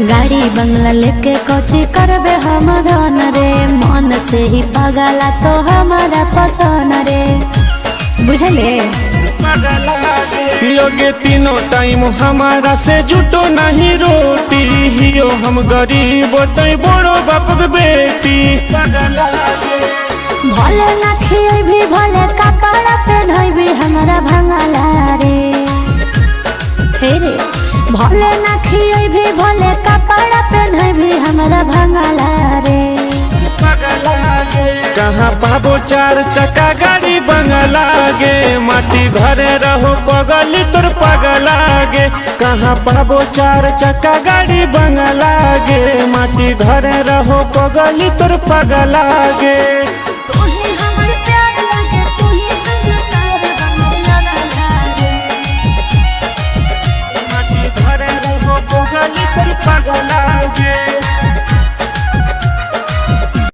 गाड़ी बंगला लेके कोची करबे हम धन रे, मन से ही पगला तो हमारा पसंद रे, बुझले। योगे तीनों टाइम हमारा से जुटो नहीं रोटी, हियो हम गरीब तई बड़ो बाप बेटी। भले ना खिए भी भले कपड़ा पहनाई भी हमारा भंगला रे, हे रे। भले ना खिए भी भले कपड़ा पहनाई भी हमारा भंगला रे। कहाँ पाबो चार चक्का गाड़ी बंगला गे, माटी घरे रहो पगली तोर पगला गे। कहाँ पाबो चार चक्का गाड़ी बंगला गे, माटी घरे रहो पगली तोर पगला गे। तू ही हमर प्यार लगे, तू ही संसार हमर लगला रे। माटी घरे रहो पगली तोर पगला